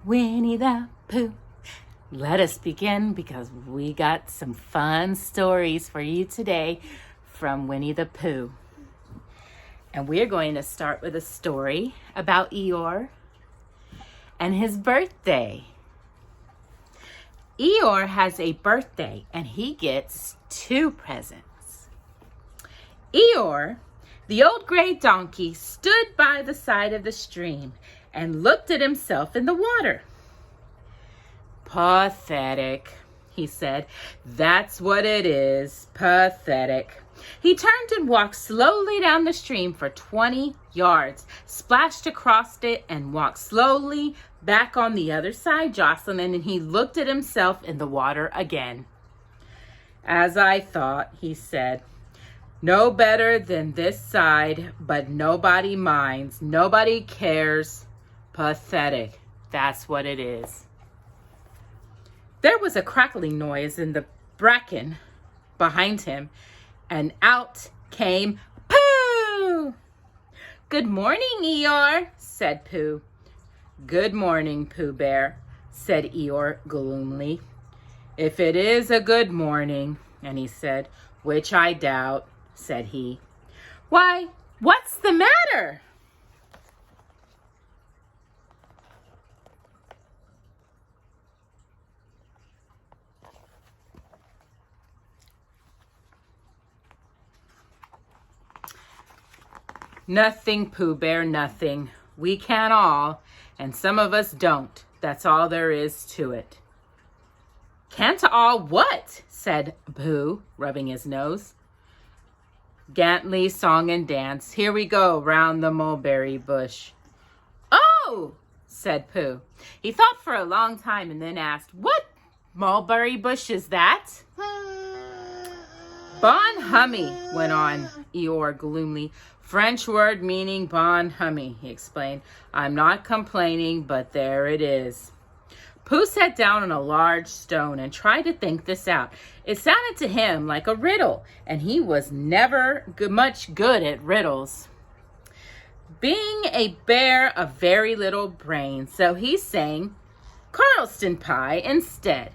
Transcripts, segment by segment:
Winnie-the-Pooh. Let us begin because we got some fun stories for you today from Winnie-the-Pooh. And we're going to start with a story about Eeyore and his birthday. Eeyore has a birthday and he gets 2 presents. Eeyore, the old gray donkey, stood by the side of the stream and looked at himself in the water. Pathetic, he said. That's what it is, pathetic. He turned and walked slowly down the stream for 20 yards, splashed across it, and walked slowly back on the other side, Jocelyn, and he looked at himself in the water again. As I thought, he said. No better than this side, but nobody minds, nobody cares. Pathetic, that's what it is. There was a crackling noise in the bracken behind him, and out came Pooh! Good morning, Eeyore, said Pooh. Good morning, Pooh Bear, said Eeyore gloomily. If it is a good morning, and he said, which I doubt, said he. Why, what's the matter? Nothing, Pooh Bear, nothing. We can all, and some of us don't. That's all there is to it. Can't all what? Said Pooh, rubbing his nose. Gantly, song and dance. Here we go, round the mulberry bush. Oh, said Pooh. He thought for a long time and then asked, what mulberry bush is that? Bon hummy, went on Eeyore gloomily. French word meaning bon hummy, he explained. I'm not complaining, but there it is. Pooh sat down on a large stone and tried to think this out. It sounded to him like a riddle, and he was never much good at riddles. Being a bear of very little brain, so he sang Charleston pie instead.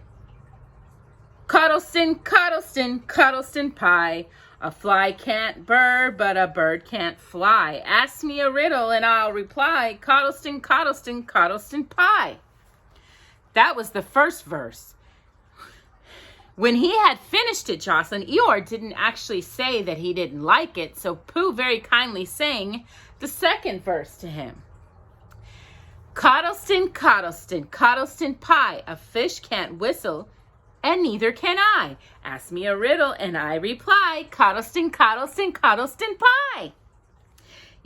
Cuddleston, Cuddleston, Cuddleston pie. A fly can't burr, but a bird can't fly. Ask me a riddle and I'll reply. Cuddleston, Cuddleston, Cuddleston pie. That was the first verse. When he had finished it, Jocelyn, Eeyore didn't actually say that he didn't like it, so Pooh very kindly sang the second verse to him. Cuddleston, Cuddleston, Cuddleston pie. A fish can't whistle, and neither can I. Ask me a riddle, and I reply, Cuddleston, Cuddleston, Cuddleston pie.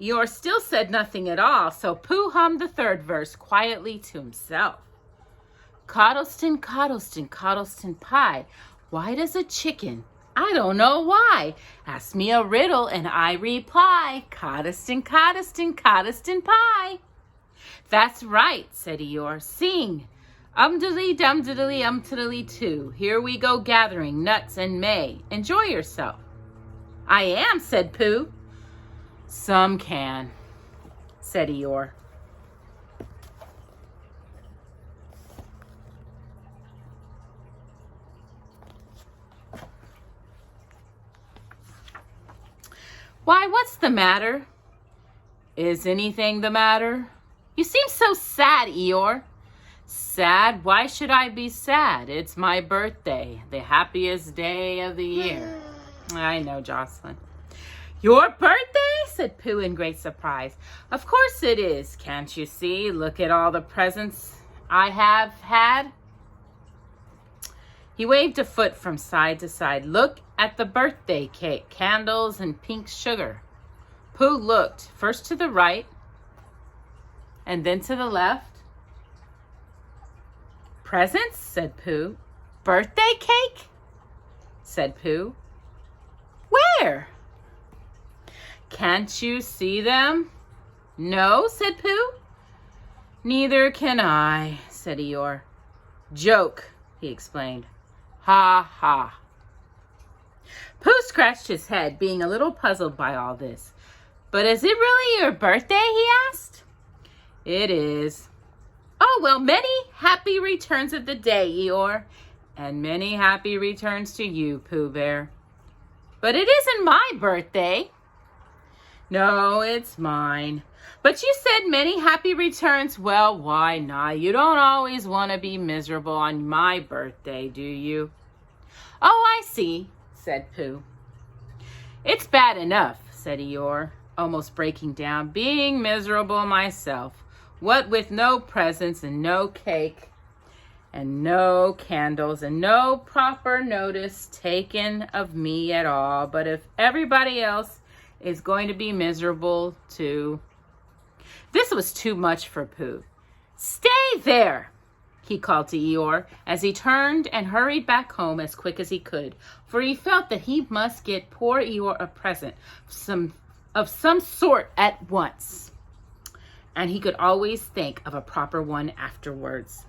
Eeyore still said nothing at all, so Pooh hummed the third verse quietly to himself. Cuddleston, Cuddleston, Cuddleston pie. Why does a chicken? I don't know why. Ask me a riddle, and I reply, Cuddleston, Cuddleston, Cuddleston pie. That's right, said Eeyore. Sing. Diddly dum diddly tiddly too. Here we go gathering nuts and may. Enjoy yourself. I am, said Pooh. Some can, said Eeyore. Why, what's the matter? Is anything the matter? You seem so sad, Eeyore. Sad? Why should I be sad? It's my birthday, the happiest day of the year. I know, Jocelyn. Your birthday? Said Pooh in great surprise. Of course it is. Can't you see? Look at all the presents I have had. He waved a foot from side to side. Look at the birthday cake, candles and pink sugar. Pooh looked first to the right and then to the left. Presents? Said Pooh. Birthday cake? Said Pooh. Where? Can't you see them? No, said Pooh. Neither can I, said Eeyore. Joke, he explained. Ha ha. Pooh scratched his head, being a little puzzled by all this. But is it really your birthday, he asked. It is. Oh, Oh, well, many happy returns of the day, Eeyore. And many happy returns to you, Pooh Bear. But it isn't my birthday. No, it's mine. But you said many happy returns. Well, why not? You don't always want to be miserable on my birthday, do you? Oh, I see, said Pooh. It's bad enough, said Eeyore, almost breaking down. Being miserable myself. What with no presents and no cake and no candles and no proper notice taken of me at all. But if everybody else is going to be miserable too. This was too much for Pooh. Stay there, he called to Eeyore as he turned and hurried back home as quick as he could, for he felt that he must get poor Eeyore a present of some sort at once. And he could always think of a proper one afterwards.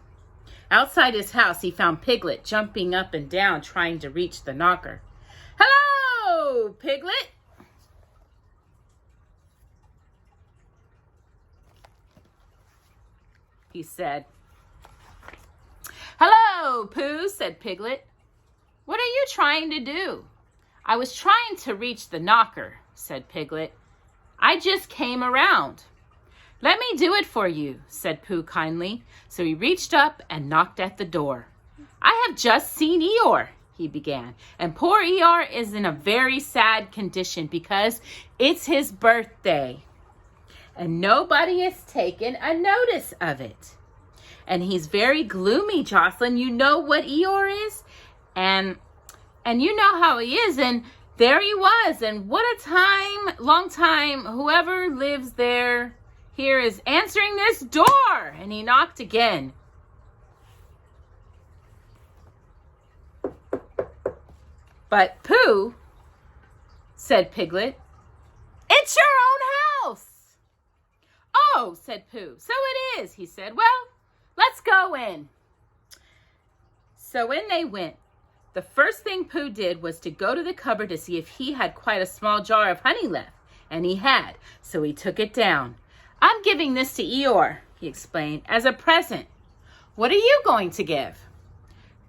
Outside his house, he found Piglet jumping up and down trying to reach the knocker. Hello, Piglet! He said. Hello, Pooh, said Piglet. What are you trying to do? I was trying to reach the knocker, said Piglet. I just came around. Let me do it for you, said Pooh kindly. So he reached up and knocked at the door. I have just seen Eeyore, he began, and poor Eeyore is in a very sad condition because it's his birthday. And nobody has taken a notice of it. And he's very gloomy, Jocelyn. You know what Eeyore is? And you know how he is. And there he was. And what a time, long time, whoever lives there here is answering this door. And he knocked again. But Pooh, said Piglet, it's your own house. Oh, said Pooh. So it is, he said. Well, let's go in. So in they went. The first thing Pooh did was to go to the cupboard to see if he had quite a small jar of honey left. And he had, so he took it down. I'm giving this to Eeyore, he explained, as a present. What are you going to give?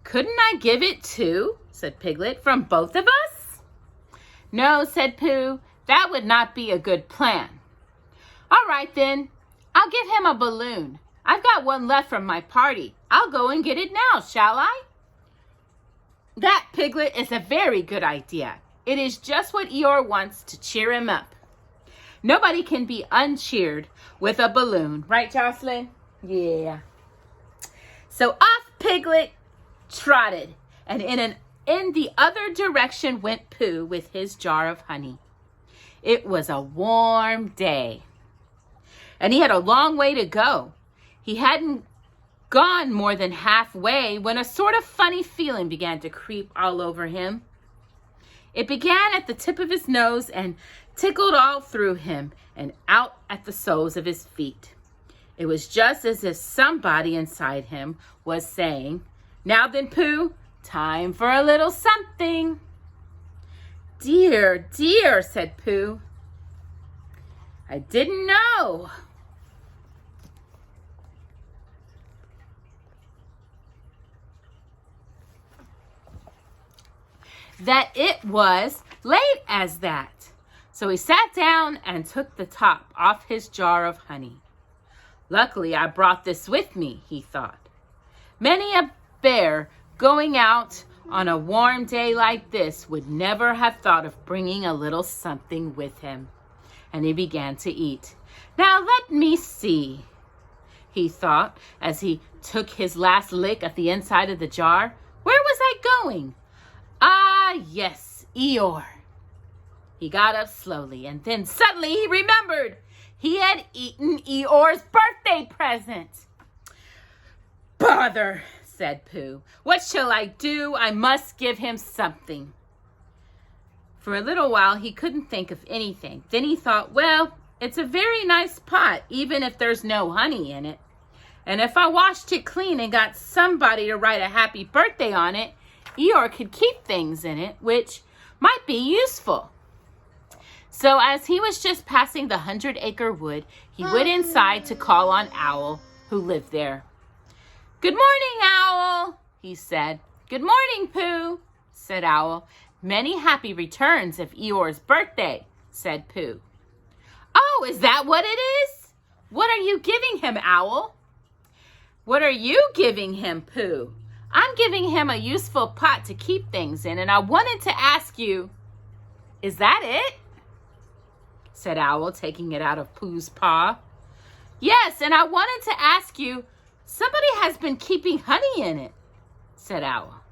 Couldn't I give it too, said Piglet, from both of us? No, said Pooh, that would not be a good plan. All right, then. I'll give him a balloon. I've got one left from my party. I'll go and get it now, shall I? That, Piglet, is a very good idea. It is just what Eeyore wants to cheer him up. Nobody can be uncheered with a balloon. Right, Jocelyn? Yeah. So off Piglet trotted, and in the other direction went Pooh with his jar of honey. It was a warm day, and he had a long way to go. He hadn't gone more than halfway when a sort of funny feeling began to creep all over him. It began at the tip of his nose and tickled all through him and out at the soles of his feet. It was just as if somebody inside him was saying, now then, Pooh, time for a little something. Dear, dear, said Pooh. I didn't know. That it was late as that. So he sat down and took the top off his jar of honey. Luckily, I brought this with me, he thought. Many a bear going out on a warm day like this would never have thought of bringing a little something with him. And he began to eat. Now let me see, he thought as he took his last lick at the inside of the jar. Where was I going? Ah, yes, Eeyore. He got up slowly, and then suddenly he remembered he had eaten Eeyore's birthday present. Bother, said Pooh. What shall I do? I must give him something. For a little while, he couldn't think of anything. Then he thought, well, it's a very nice pot, even if there's no honey in it. And if I washed it clean and got somebody to write a happy birthday on it, Eeyore could keep things in it, which might be useful. So as he was just passing the 100 Acre Wood, he went inside to call on Owl, who lived there. "Good morning, Owl," he said. "Good morning, Pooh," said Owl. "Many happy returns of Eeyore's birthday," said Pooh. "Oh, is that what it is? What are you giving him, Owl?" "What are you giving him, Pooh?" "I'm giving him a useful pot to keep things in, and I wanted to ask you—" "Is that it?" said Owl, taking it out of Pooh's paw. "Yes, and I wanted to ask you, somebody has been keeping honey in it," said Owl.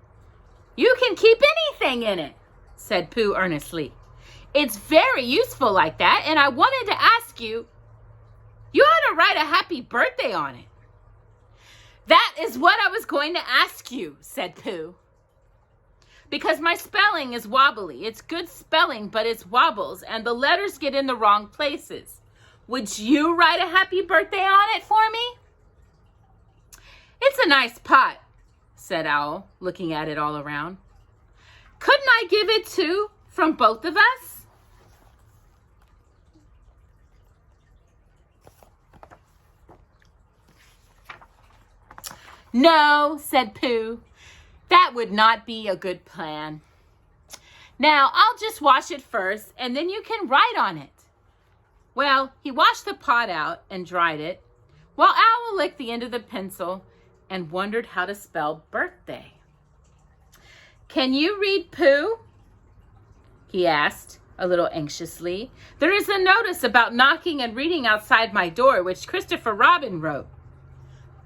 "You can keep anything in it," said Pooh earnestly. "It's very useful like that, and I wanted to ask you, you ought to write a happy birthday on it." "That is what I was going to ask you," said Pooh. "Because my spelling is wobbly. It's good spelling, but it's wobbles, and the letters get in the wrong places. Would you write a happy birthday on it for me?" "It's a nice pot," said Owl, looking at it all around. "Couldn't I give it too, from both of us?" "No," said Pooh. "That would not be a good plan. Now, I'll just wash it first, and then you can write on it." Well, he washed the pot out and dried it, while Owl licked the end of the pencil and wondered how to spell birthday. "Can you read, Pooh?" he asked, a little anxiously. "There is a notice about knocking and reading outside my door, which Christopher Robin wrote.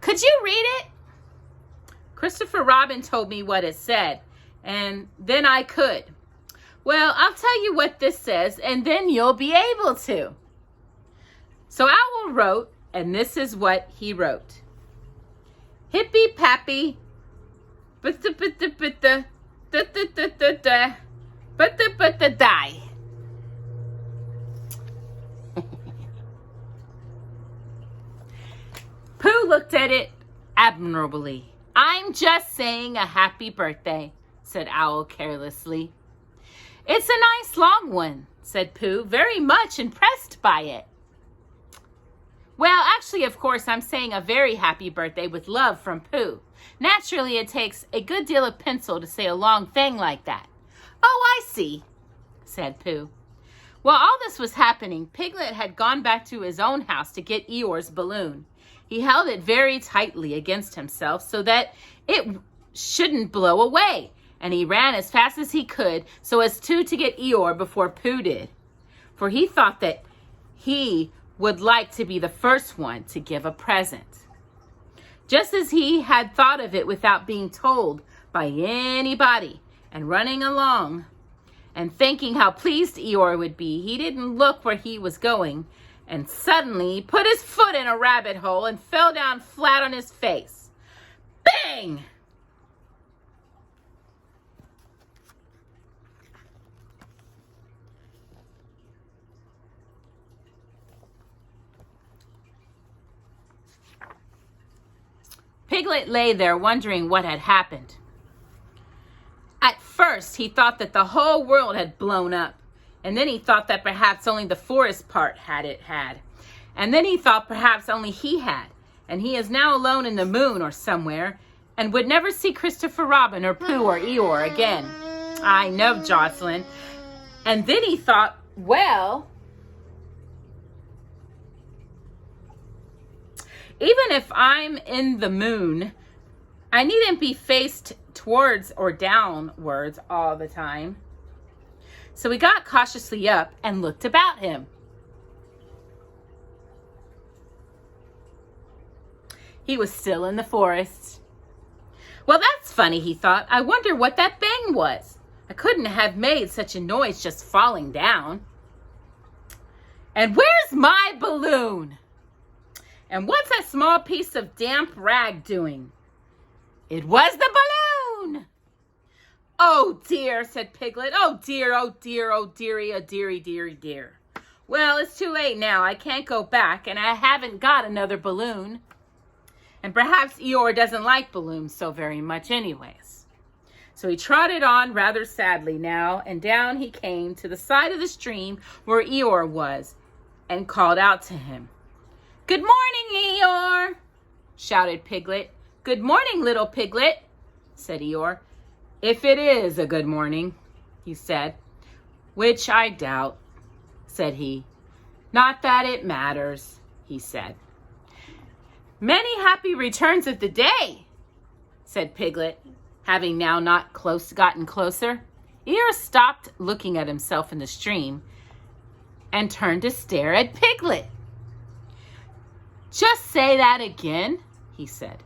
Could you read it?" "Christopher Robin told me what it said, and then I could." "Well, I'll tell you what this says, and then you'll be able to." So Owl wrote, and this is what he wrote. "Hippy pappy, die." Pooh looked at it admirably. "I'm just saying a happy birthday," said Owl carelessly. "It's a nice long one," said Pooh, very much impressed by it. "Well, actually, of course, I'm saying a very happy birthday with love from Pooh. Naturally, it takes a good deal of pencil to say a long thing like that." "Oh, I see," said Pooh. While all this was happening, Piglet had gone back to his own house to get Eeyore's balloon. He held it very tightly against himself so that it shouldn't blow away, and he ran as fast as he could so as to get Eeyore before Pooh did, for he thought that he would like to be the first one to give a present. Just as he had thought of it without being told by anybody, and running along and thinking how pleased Eeyore would be, he didn't look where he was going, and suddenly put his foot in a rabbit hole and fell down flat on his face. Bang! Piglet lay there wondering what had happened. At first, he thought that the whole world had blown up. And then he thought that perhaps only the forest part had. And then he thought perhaps only he had. And he is now alone in the moon or somewhere and would never see Christopher Robin or Pooh or Eeyore again. I know, Jocelyn. And then he thought, well, even if I'm in the moon, I needn't be faced towards or downwards all the time. So he got cautiously up and looked about him. He was still in the forest. Well, that's funny, he thought. I wonder what that thing was. I couldn't have made such a noise just falling down. And where's my balloon? And what's that small piece of damp rag doing? It was the balloon! "Oh dear," said Piglet. "Oh dear, oh dear, oh dearie, oh dearie, dearie, dear. Well, it's too late now. I can't go back, and I haven't got another balloon. And perhaps Eeyore doesn't like balloons so very much anyways." So he trotted on rather sadly now, and down he came to the side of the stream where Eeyore was, and called out to him. "Good morning, Eeyore," shouted Piglet, Good morning, little Piglet, said Eeyore. If it is a good morning, he said. Which I doubt, said he. Not that it matters, he said. Many happy returns of the day, said Piglet, having now gotten closer. Eeyore stopped looking at himself in the stream and turned to stare at Piglet. Just say that again, he said.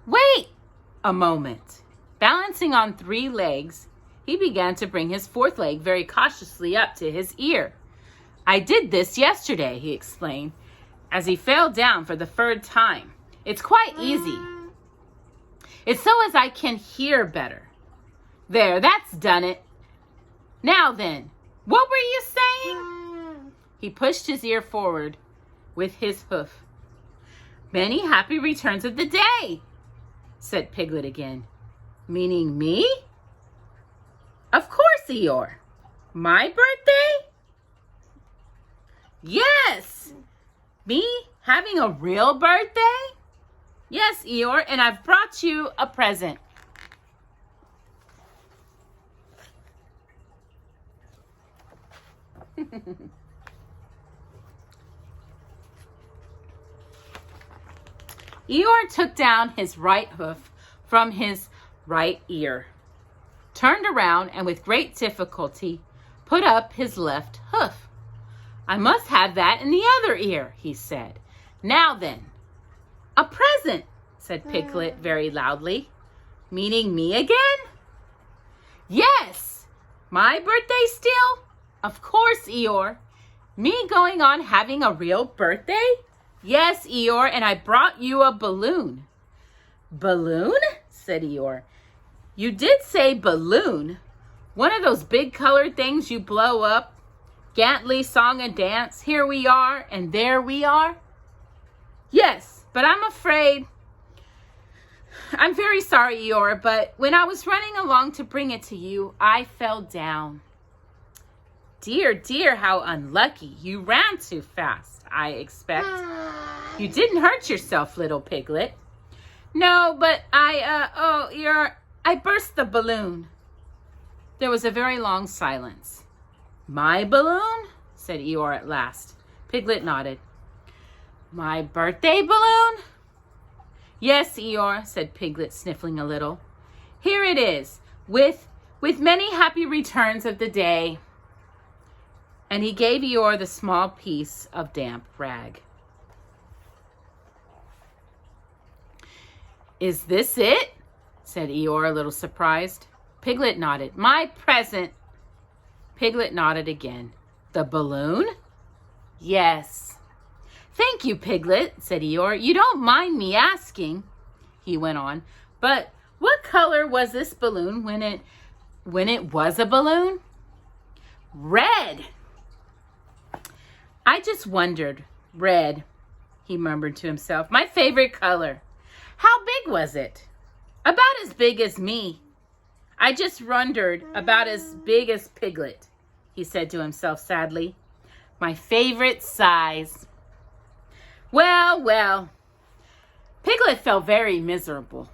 Wait a moment. Balancing on 3 legs, he began to bring his 4th leg very cautiously up to his ear. I did this yesterday, he explained, as he fell down for the 3rd time. It's quite easy. It's so as I can hear better. There, that's done it. Now then, what were you saying? He pushed his ear forward with his hoof. Many happy returns of the day, said Piglet again. Meaning me? Of course, Eeyore. My birthday? Yes. Me having a real birthday? Yes, Eeyore, and I've brought you a present. Eeyore took down his right hoof from his right ear, turned around, and with great difficulty put up his left hoof. I must have that in the other ear, he said. Now then, a present, said Piglet very loudly. Meaning me again? Yes. My birthday still? Of course, Eeyore. Me going on having a real birthday? Yes, Eeyore, and I brought you a balloon. Balloon? Said Eeyore. You did say balloon. One of those big colored things you blow up. Gantley song and dance. Here we are and there we are. Yes, but I'm afraid. I'm very sorry, Eeyore, but when I was running along to bring it to you, I fell down. Dear, dear, how unlucky. You ran too fast, I expect. You didn't hurt yourself, little Piglet. No, but I burst the balloon. There was a very long silence. My balloon? Said Eeyore at last. Piglet nodded. My birthday balloon? Yes, Eeyore, said Piglet, sniffling a little. Here it is, with many happy returns of the day. And he gave Eeyore the small piece of damp rag. Is this it? Said Eeyore, a little surprised. Piglet nodded. My present. Piglet nodded again. The balloon? Yes. Thank you, Piglet, said Eeyore. You don't mind me asking, he went on. But what color was this balloon when it was a balloon? Red. I just wondered. Red, he murmured to himself. My favorite color. How big was it? About as big as me. I just wondered about as big as Piglet, he said to himself sadly. My favorite size. Well, well. Piglet felt very miserable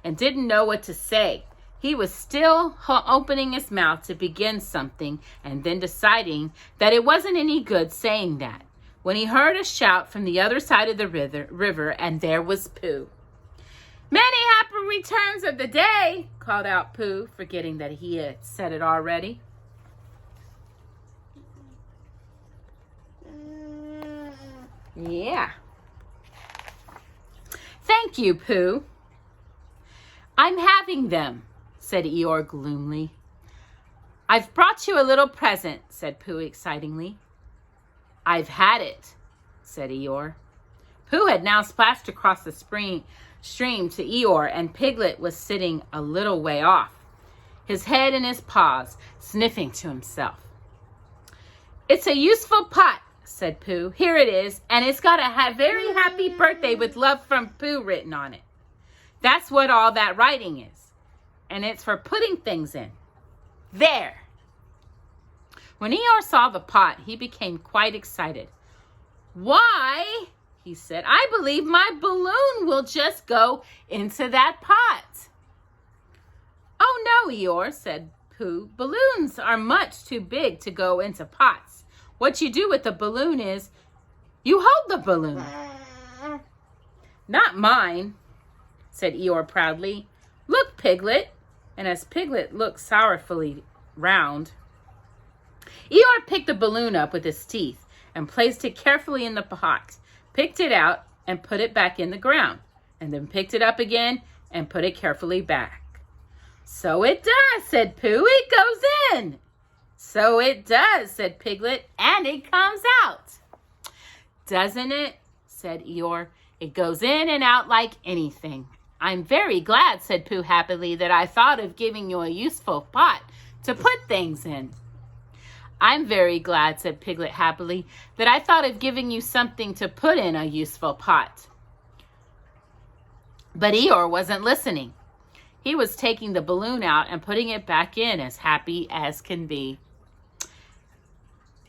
and didn't know what to say. He was still opening his mouth to begin something and then deciding that it wasn't any good saying that when he heard a shout from the other side of the river, and there was Pooh. Many happy returns of the day, called out Pooh, forgetting that he had said it already. Yeah. Thank you, Pooh. I'm having them, said Eeyore gloomily. I've brought you a little present, said Pooh excitingly. I've had it, said Eeyore. Pooh had now splashed across the stream to Eeyore, and Piglet was sitting a little way off, his head in his paws, sniffing to himself. It's a useful pot, said Pooh. Here it is, and it's got a very happy birthday with love from Pooh written on it. That's what all that writing is, and it's for putting things in. There. When Eeyore saw the pot, he became quite excited. Why, he said. I believe my balloon will just go into that pot. Oh no, Eeyore, said Pooh. Balloons are much too big to go into pots. What you do with the balloon is you hold the balloon. Not mine, said Eeyore proudly. Look, Piglet. And as Piglet looked sorrowfully round, Eeyore picked the balloon up with his teeth and placed it carefully in the pot, picked it out and put it back in the ground, and then picked it up again and put it carefully back. So it does, said Pooh. It goes in. So it does, said Piglet, and it comes out. Doesn't it? Said Eeyore. It goes in and out like anything. I'm very glad, said Pooh happily, that I thought of giving you a useful pot to put things in. I'm very glad, said Piglet happily, that I thought of giving you something to put in a useful pot. But Eeyore wasn't listening. He was taking the balloon out and putting it back in as happy as can be.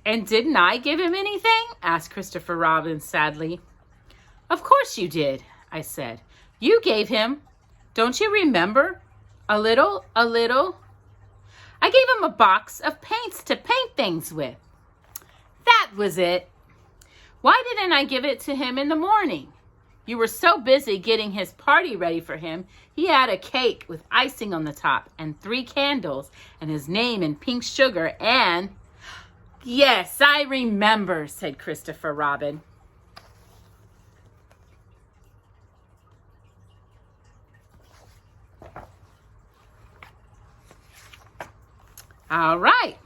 And didn't I give him anything? Asked Christopher Robin sadly. Of course you did, I said. You gave him, don't you remember? A little. I gave him a box of paints to paint things with. That was it. Why didn't I give it to him in the morning? You were so busy getting his party ready for him. He had a cake with icing on the top and 3 candles and his name in pink sugar and... Yes, I remember, said Christopher Robin. All right.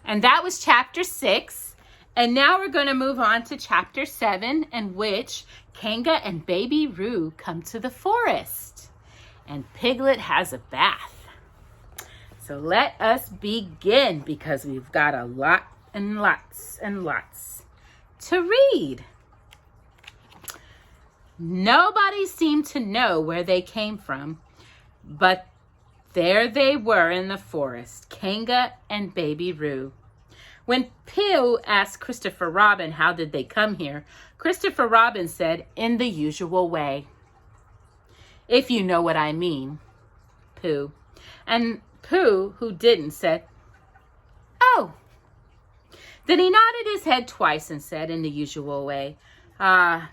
And that was chapter 6. And now we're going to move on to chapter 7, in which Kanga and Baby Roo come to the forest. And Piglet has a bath. So let us begin, because we've got a lot and lots and lots to read. Nobody seemed to know where they came from, but there they were in the forest, Kanga and Baby Roo. When Pooh asked Christopher Robin how did they come here, Christopher Robin said, in the usual way. If you know what I mean, Pooh. And Pooh, who didn't, said, oh. Then he nodded his head twice and said, in the usual way, ah.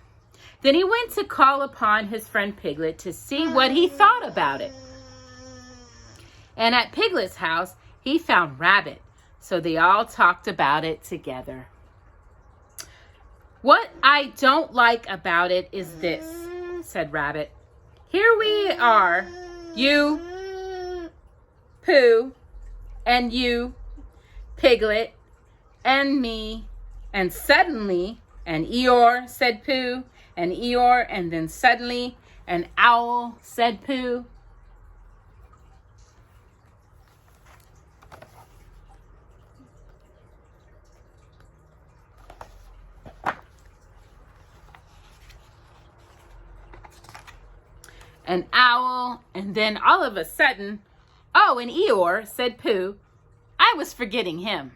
Then he went to call upon his friend Piglet to see what he thought about it. And at Piglet's house, he found Rabbit, so they all talked about it together. What I don't like about it is this, said Rabbit. Here we are, you, Pooh, and you, Piglet, and me, and suddenly, and Eeyore, said Pooh, and Eeyore, and then suddenly, an owl, said Pooh. An owl, and then all of a sudden, oh, and Eeyore, said Pooh. I was forgetting him.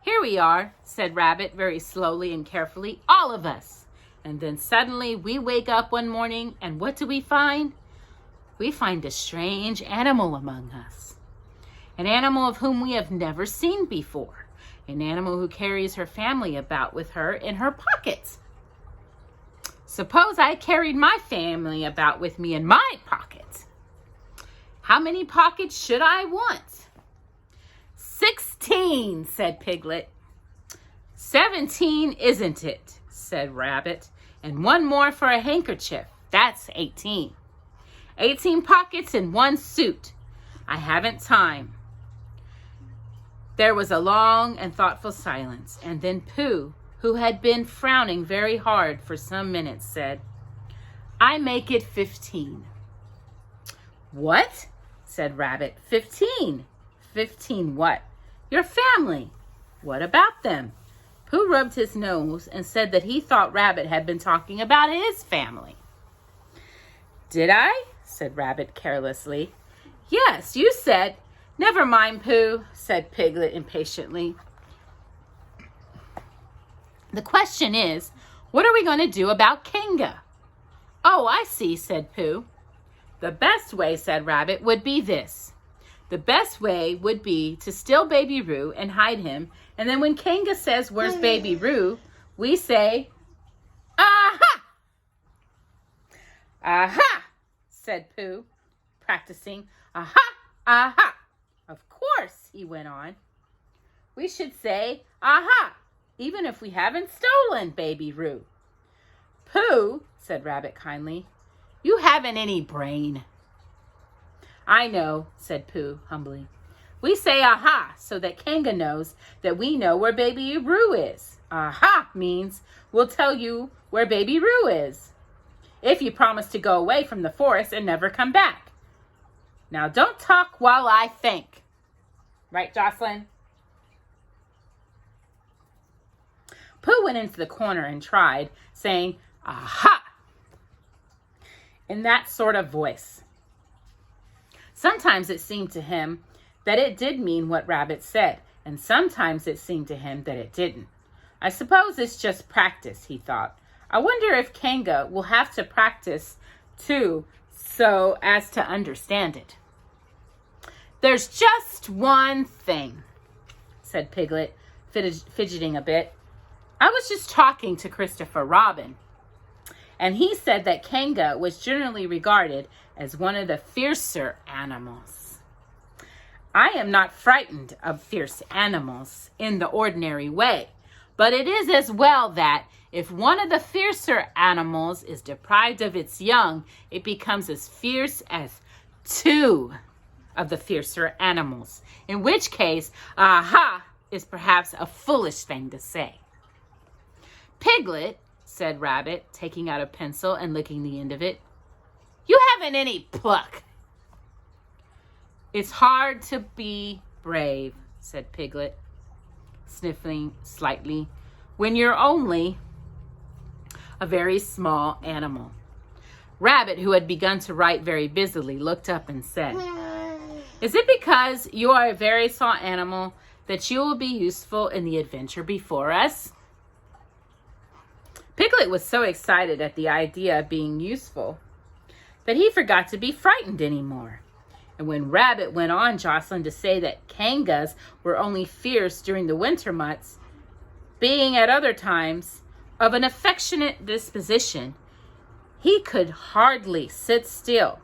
Here we are, said Rabbit very slowly and carefully, all of us. And then suddenly we wake up one morning, and what do we find? We find a strange animal among us. An animal of whom we have never seen before. An animal who carries her family about with her in her pockets. Suppose I carried my family about with me in my pocket. How many pockets should I want? 16, said Piglet. 17, isn't it? Said Rabbit. And one more for a handkerchief. That's 18. 18 pockets in one suit. I haven't time. There was a long and thoughtful silence, and then Pooh, who had been frowning very hard for some minutes, said, I make it 15. What? Said Rabbit. 15. 15 what? Your family. What about them? Pooh rubbed his nose and said that he thought Rabbit had been talking about his family. Did I? Said Rabbit carelessly. Yes, you said. Never mind, Pooh, said Piglet impatiently. The question is, What are we going to do about Kanga? Oh, I see, said Pooh. The best way, said Rabbit, would be this. The best way would be to steal Baby Roo and hide him, and then when Kanga says, where's Baby Roo, we say, aha! Aha, said Pooh, practicing. Aha, aha. Of course, he went on. We should say, aha, even if we haven't stolen Baby Roo. Pooh, said Rabbit kindly, you haven't any brain. I know, said Pooh humbly. We say aha so that Kanga knows that we know where Baby Roo is. Aha means we'll tell you where Baby Roo is, if you promise to go away from the forest and never come back. Now don't talk while I think. Right, Jocelyn? Pooh went into the corner and tried, saying, aha, in that sort of voice. Sometimes it seemed to him that it did mean what Rabbit said, and sometimes it seemed to him that it didn't. I suppose it's just practice, he thought. I wonder if Kanga will have to practice too, so as to understand it. There's just one thing, said Piglet, fidgeting a bit. I was just talking to Christopher Robin, and he said that Kanga was generally regarded as one of the fiercer animals. I am not frightened of fierce animals in the ordinary way, but it is as well that if one of the fiercer animals is deprived of its young, it becomes as fierce as two of the fiercer animals, in which case, aha is perhaps a foolish thing to say. Piglet, said Rabbit, taking out a pencil and licking the end of it, you haven't any pluck. It's hard to be brave, said Piglet, sniffling slightly, when you're only a very small animal. Rabbit, who had begun to write very busily, looked up and said, is it because you are a very small animal that you will be useful in the adventure before us? Piglet was so excited at the idea of being useful that he forgot to be frightened anymore. And when Rabbit went on, Jocelyn, to say that Kangas were only fierce during the winter months, being at other times of an affectionate disposition, he could hardly sit still.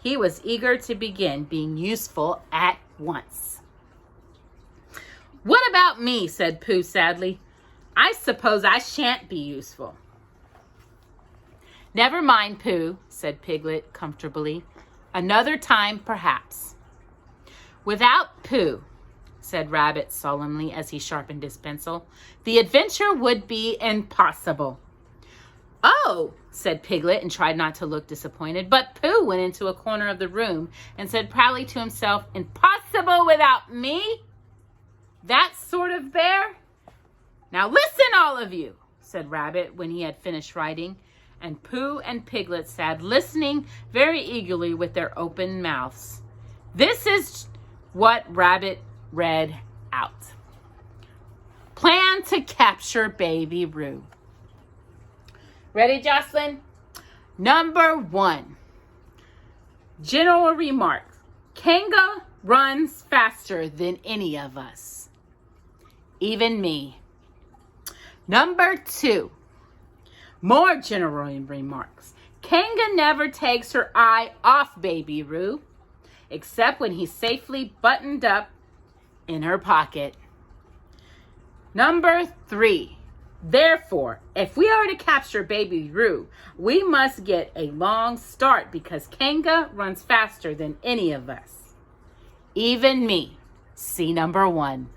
He was eager to begin being useful at once. What about me, said Pooh sadly. I suppose I shan't be useful. Never mind, Pooh, said Piglet comfortably. Another time, perhaps. Without Pooh, said Rabbit solemnly as he sharpened his pencil, the adventure would be impossible. Oh, said Piglet and tried not to look disappointed, but Pooh went into a corner of the room and said proudly to himself, impossible without me? That sort of bear? Now listen, all of you, said Rabbit when he had finished writing, and Pooh and Piglet sat listening very eagerly with their open mouths. This is what Rabbit read out. Plan to capture Baby Roo. Ready, Jocelyn? Number 1. General remark. Kanga runs faster than any of us. Even me. Number 2. More general remarks. Kanga never takes her eye off Baby Roo, except when he's safely buttoned up in her pocket. Number 3. Therefore, if we are to capture Baby Roo, we must get a long start because Kanga runs faster than any of us. Even me. See number 1.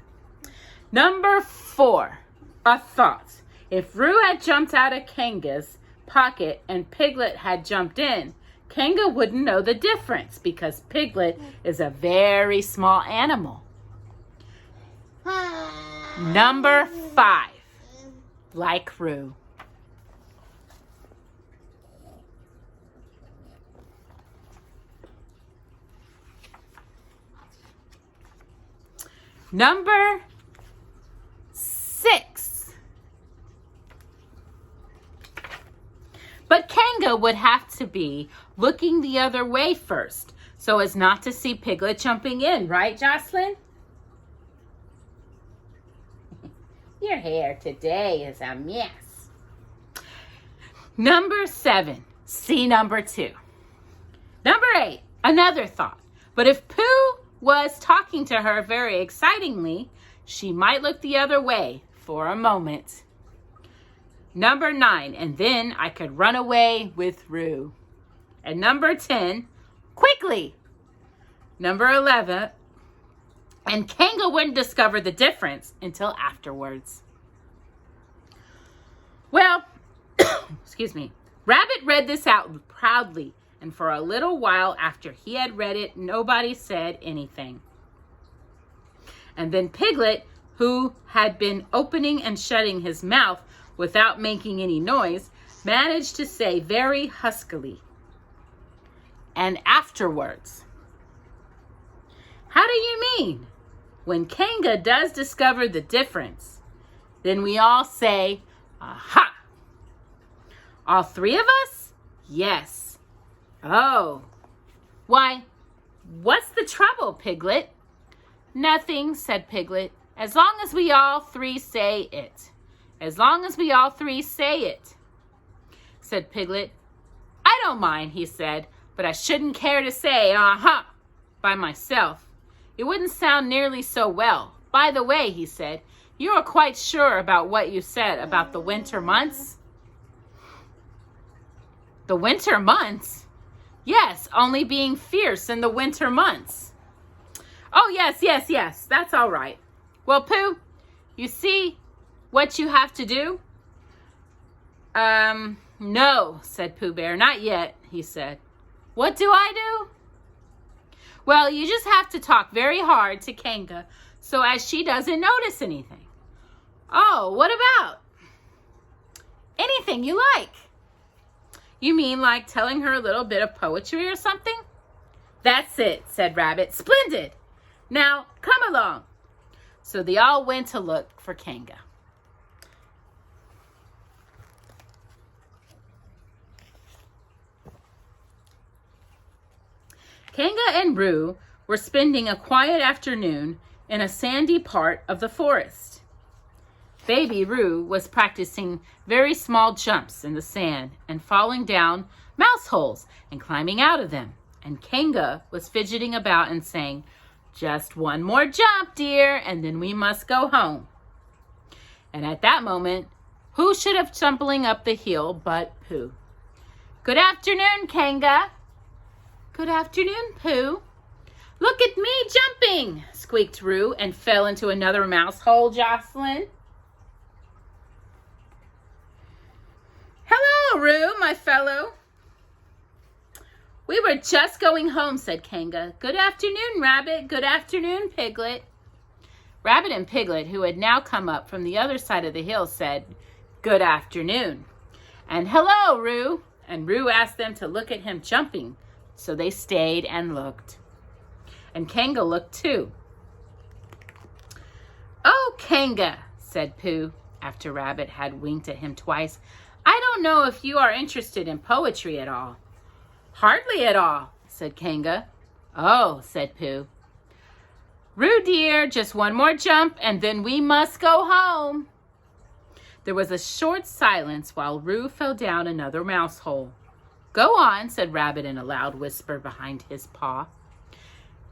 Number 4. A thought. If Roo had jumped out of Kanga's pocket and Piglet had jumped in, Kanga wouldn't know the difference because Piglet is a very small animal. Number 5. Like Roo. Number 6. would have to be looking the other way first, so as not to see Piglet jumping in, right, Jocelyn? Your hair today is a mess. Number 7, see number 2. Number 8, another thought. But if Pooh was talking to her very excitingly, she might look the other way for a moment. Number 9, and then I could run away with Roo. And number 10, quickly. Number 11, and Kanga wouldn't discover the difference until afterwards. Well, excuse me, Rabbit read this out proudly, and for a little while after he had read it, nobody said anything. And then Piglet, who had been opening and shutting his mouth without making any noise, managed to say very huskily, and afterwards. How do you mean? When Kanga does discover the difference, then we all say, aha. All 3 of us? Yes. Oh. Why, what's the trouble, Piglet? Nothing, said Piglet, as long as we all 3 say it. As long as we all 3 say it, said Piglet. I don't mind, he said, but I shouldn't care to say, uh-huh, by myself. It wouldn't sound nearly so well. By the way, he said, you are quite sure about what you said about the winter months? The winter months? Yes, only being fierce in the winter months. Oh, yes, that's all right. Well, Pooh, you see what you have to do? No, said Pooh Bear, not yet, he said. What do I do? Well, you just have to talk very hard to Kanga so as she doesn't notice anything. Oh, what about? Anything you like. You mean like telling her a little bit of poetry or something? That's it, said Rabbit. Splendid. Now, come along. So they all went to look for Kanga. Kanga and Roo were spending a quiet afternoon in a sandy part of the forest. Baby Roo was practicing very small jumps in the sand and falling down mouse holes and climbing out of them. And Kanga was fidgeting about and saying, just one more jump, dear, and then we must go home. And at that moment, who should have tumbling up the hill but Pooh? Good afternoon, Kanga. Good afternoon, Pooh. Look at me jumping, squeaked Roo and fell into another mouse hole, Jocelyn. Hello, Roo, my fellow. We were just going home, said Kanga. Good afternoon, Rabbit. Good afternoon, Piglet. Rabbit and Piglet, who had now come up from the other side of the hill, said, good afternoon. And hello, Roo. And Roo asked them to look at him jumping. So they stayed and looked. And Kanga looked too. Oh, Kanga, said Pooh, after Rabbit had winked at him twice. I don't know if you are interested in poetry at all. Hardly at all, said Kanga. Oh, said Pooh. Roo, dear, just one more jump and then we must go home. There was a short silence while Roo fell down another mouse hole. Go on, said Rabbit in a loud whisper behind his paw.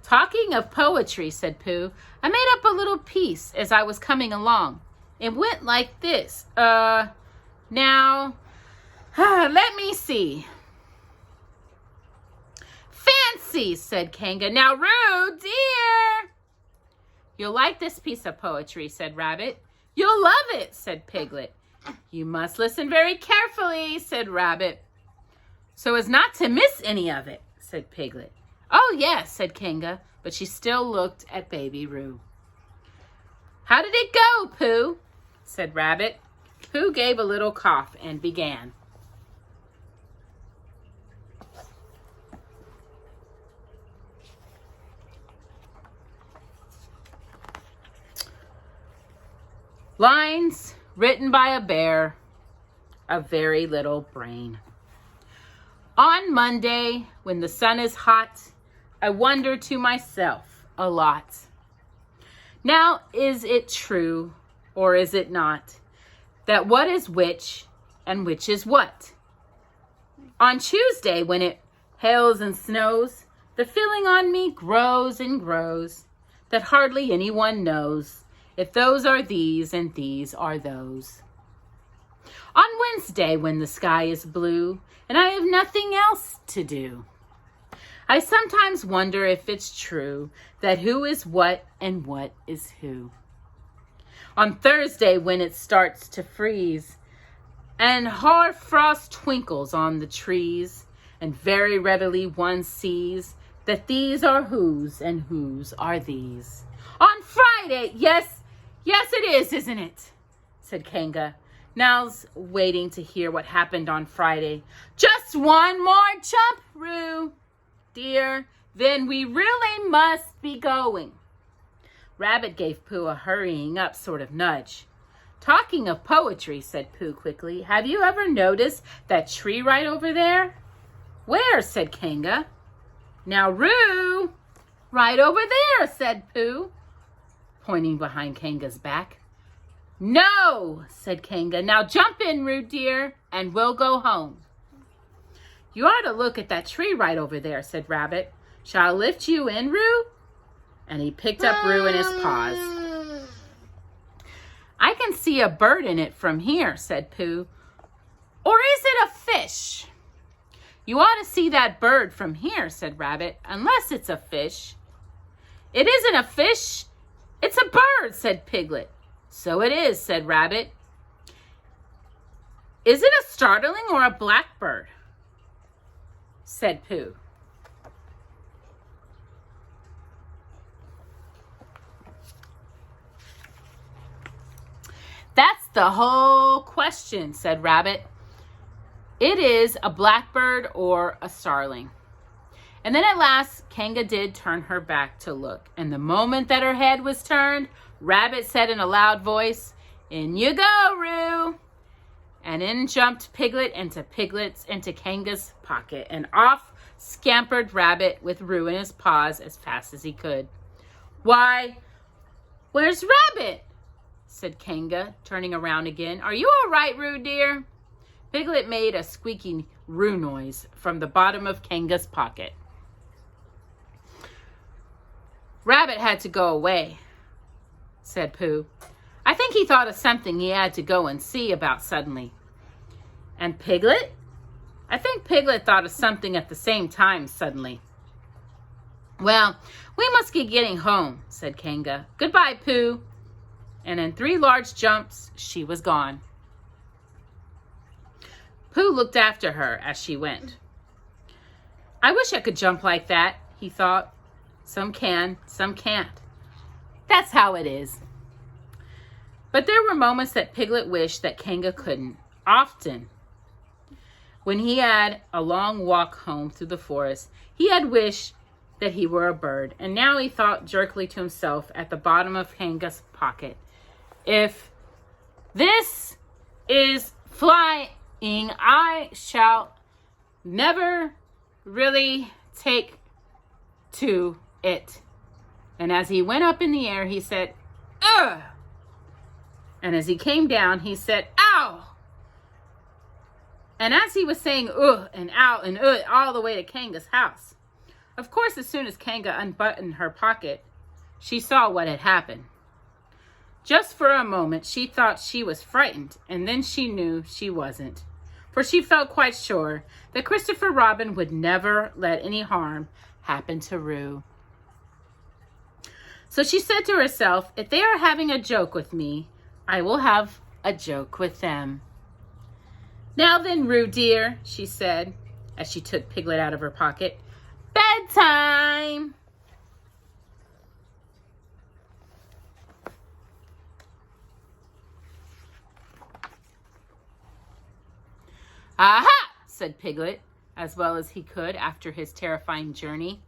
Talking of poetry, said Pooh, I made up a little piece as I was coming along. It went like this. Now, let me see. Fancy, said Kanga. Now, Roo, dear. You'll like this piece of poetry, said Rabbit. You'll love it, said Piglet. You must listen very carefully, said Rabbit. So as not to miss any of it, said Piglet. Oh, yes, said Kanga, but she still looked at Baby Roo. How did it go, Pooh? Said Rabbit. Pooh gave a little cough and began. Lines written by a bear, a very little brain. On Monday, when the sun is hot, I wonder to myself a lot. Now, is it true, or is it not, that what is which and which is what? On Tuesday, when it hails and snows, the feeling on me grows and grows, that hardly anyone knows if those are these and these are those. On Wednesday, when the sky is blue and I have nothing else to do, I sometimes wonder if it's true that who is what and what is who. On Thursday, when it starts to freeze and hard frost twinkles on the trees, and very readily one sees that these are whose and whose are these. On Friday, yes, it is, isn't it? Said Kanga, now's waiting to hear what happened on Friday. Just one more jump, Roo, dear, then we really must be going. Rabbit gave Pooh a hurrying up sort of nudge. Talking of poetry, said Pooh quickly, have you ever noticed that tree right over there? Where? Said Kanga. Now, Roo, right over there, said Pooh, pointing behind Kanga's back. No, said Kanga. Now jump in, Roo dear, and we'll go home. You ought to look at that tree right over there, said Rabbit. Shall I lift you in, Roo? And he picked up Roo in his paws. I can see a bird in it from here, said Pooh. Or is it a fish? You ought to see that bird from here, said Rabbit, unless it's a fish. It isn't a fish, it's a bird, said Piglet. So it is, said Rabbit. Is it a starling or a blackbird? Said Pooh. That's the whole question, said Rabbit. It is a blackbird or a starling. And then at last, Kanga did turn her back to look. And the moment that her head was turned, Rabbit said in a loud voice, in you go, Roo. And in jumped Piglet into Kanga's pocket. And off scampered Rabbit with Roo in his paws as fast as he could. Why, where's Rabbit? Said Kanga, turning around again. Are you all right, Roo dear? Piglet made a squeaking Roo noise from the bottom of Kanga's pocket. Rabbit had to go away, said Pooh. I think he thought of something he had to go and see about suddenly. And Piglet? I think Piglet thought of something at the same time suddenly. Well, we must be getting home, said Kanga. Goodbye, Pooh. And in 3 large jumps, she was gone. Pooh looked after her as she went. I wish I could jump like that, he thought. Some can, some can't. That's how it is. But there were moments that Piglet wished that Kanga couldn't. Often. When he had a long walk home through the forest, he had wished that he were a bird. And now he thought jerkily to himself at the bottom of Kanga's pocket. If this is flying, I shall never really take to it. And as he went up in the air, he said, ugh. And as he came down, he said, ow. And as he was saying ugh and ow and ugh all the way to Kanga's house, of course, as soon as Kanga unbuttoned her pocket, she saw what had happened. Just for a moment, she thought she was frightened, and then she knew she wasn't. For she felt quite sure that Christopher Robin would never let any harm happen to Roo. So she said to herself, if they are having a joke with me, I will have a joke with them. Now then, Roo dear, she said, as she took Piglet out of her pocket, bedtime! Aha! Said Piglet, as well as he could after his terrifying journey.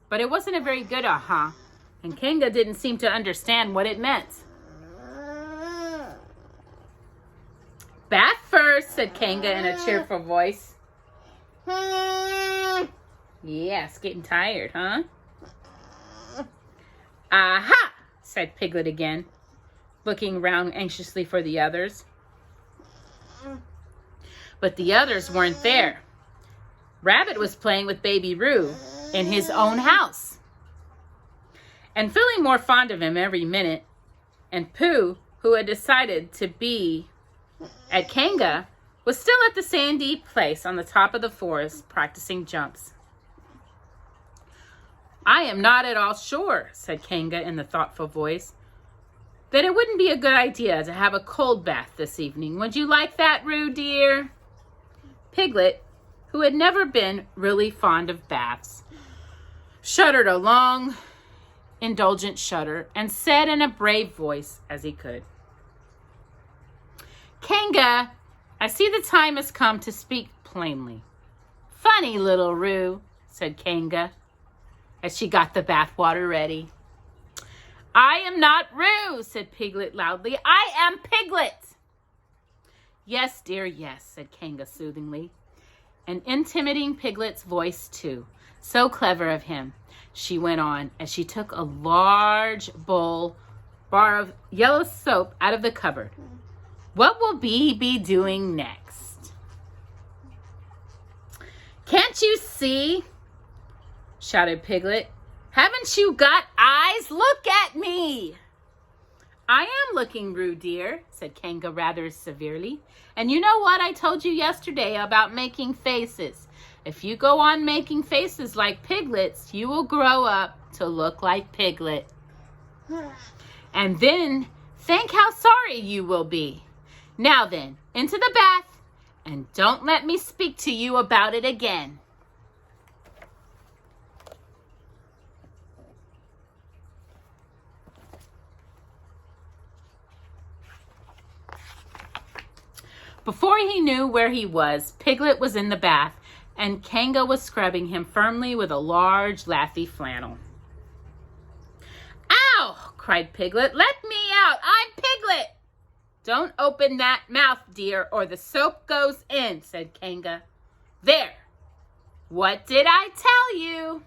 But it wasn't a very good aha, and Kanga didn't seem to understand what it meant. Bath first, said Kanga in a cheerful voice. Yeah, it's getting tired, huh? Aha! Said Piglet again, looking around anxiously for the others. But the others weren't there. Rabbit was playing with Baby Roo in his own house and feeling more fond of him every minute. And Pooh, who had decided to be at Kanga, was still at the sandy place on the top of the forest practicing jumps. I am not at all sure, said Kanga in the thoughtful voice, that it wouldn't be a good idea to have a cold bath this evening. Would you like that, Roo, dear? Piglet, who had never been really fond of baths, shuddered a long, indulgent shudder and said in a brave voice as he could, Kanga, I see the time has come to speak plainly. Funny little Roo, said Kanga, as she got the bath water ready. I am not Roo, said Piglet loudly. I am Piglet. Yes, dear, yes, said Kanga soothingly, and intimidating Piglet's voice too. So clever of him, she went on as she took a large bar of yellow soap out of the cupboard. What will Bee be doing next? Can't you see? Shouted Piglet. Haven't you got eyes? Look at me. I am looking, Roo dear, said Kanga rather severely. And you know what I told you yesterday about making faces? If you go on making faces like Piglet's, you will grow up to look like Piglet. And then think how sorry you will be. Now then, into the bath, and don't let me speak to you about it again. Before he knew where he was, Piglet was in the bath, and Kanga was scrubbing him firmly with a large laffy flannel. Ow! Cried Piglet. Let me out! I'm Piglet! Don't open that mouth, dear, or the soap goes in, said Kanga. There! What did I tell you?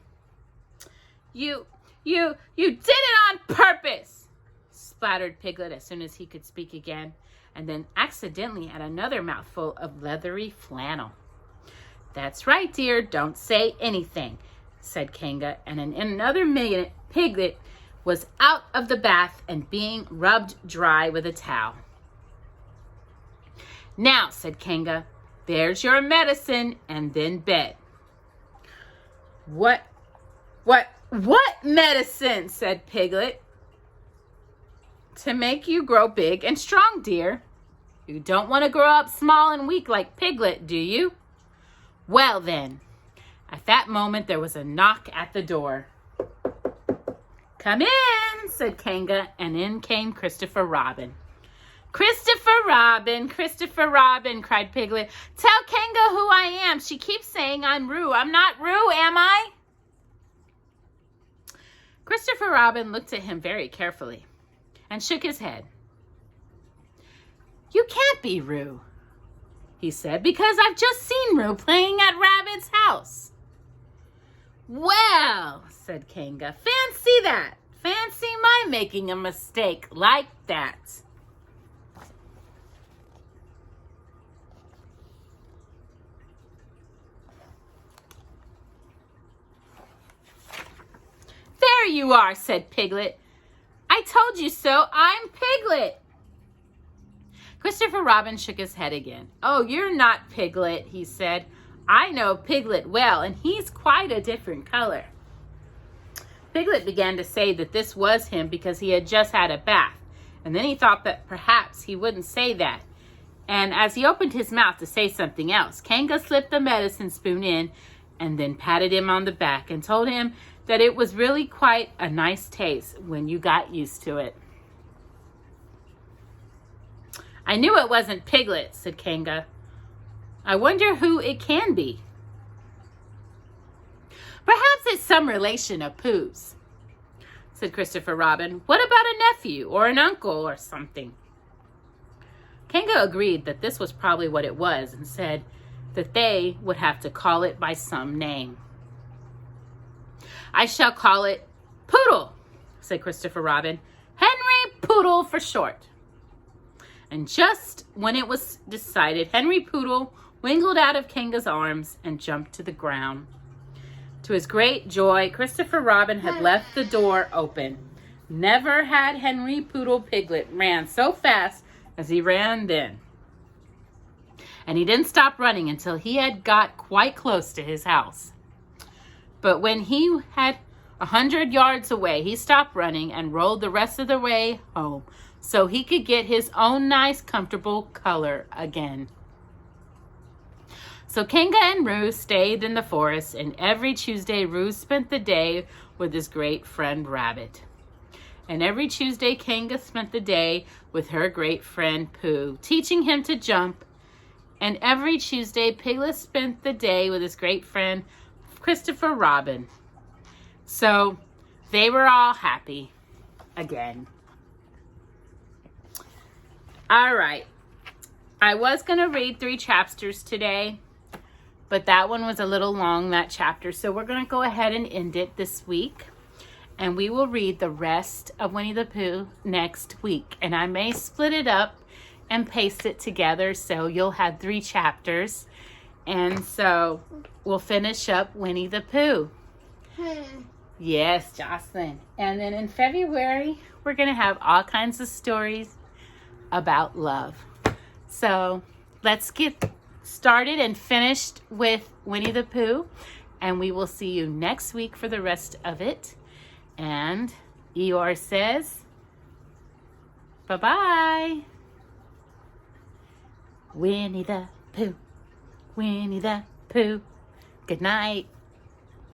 You did it on purpose, splattered Piglet as soon as he could speak again, and then accidentally had another mouthful of leathery flannel. That's right, dear, don't say anything, said Kanga, and in another minute, Piglet was out of the bath and being rubbed dry with a towel. Now, said Kanga, there's your medicine, and then bed. What medicine, said Piglet. To make you grow big and strong, dear. You don't want to grow up small and weak like Piglet, do you? Well then, at that moment there was a knock at the door. Come in, said Kanga, and in came Christopher Robin. Christopher Robin, Christopher Robin, cried Piglet. Tell Kanga who I am. She keeps saying I'm Roo. I'm not Roo, am I? Christopher Robin looked at him very carefully and shook his head. You can't be Roo, he said, because I've just seen Roo playing at Rabbit's house. Well, said Kanga, fancy that. Fancy my making a mistake like that. There you are, said Piglet. I told you so. I'm Piglet. Christopher Robin shook his head again. Oh, you're not Piglet, he said. I know Piglet well, and he's quite a different color. Piglet began to say that this was him because he had just had a bath, and then he thought that perhaps he wouldn't say that. And as he opened his mouth to say something else, Kanga slipped the medicine spoon in and then patted him on the back and told him that it was really quite a nice taste when you got used to it. I knew it wasn't Piglet, said Kanga. I wonder who it can be. Perhaps it's some relation of Pooh's, said Christopher Robin. What about a nephew or an uncle or something? Kanga agreed that this was probably what it was and said, that they would have to call it by some name. "I shall call it Poodle," said Christopher Robin. "Henry Poodle for short." And just when it was decided, Henry Poodle wiggled out of Kanga's arms and jumped to the ground. To his great joy, Christopher Robin had left the door open. Never had Henry Poodle Piglet ran so fast as he ran then. And he didn't stop running until he had got quite close to his house. But when he had 100 yards away, he stopped running and rolled the rest of the way home so he could get his own nice, comfortable color again. So Kanga and Roo stayed in the forest, and every Tuesday Roo spent the day with his great friend Rabbit. And every Tuesday Kanga spent the day with her great friend Pooh, teaching him to jump. And every Tuesday Piglet spent the day with his great friend Christopher Robin. So they were all happy again. All right. I was going to read 3 chapters today, but that one was a little long, that chapter. So we're going to go ahead and end it this week. And we will read the rest of Winnie-the-Pooh next week. And I may split it up and paste it together so you'll have 3 chapters. And so we'll finish up Winnie-the-Pooh. Yes, Jocelyn. And then in February, we're going to have all kinds of stories about love. So let's get started and finished with Winnie-the-Pooh. And we will see you next week for the rest of it. And Eeyore says, bye-bye. Winnie-the-Pooh, Winnie-the-Pooh, good night.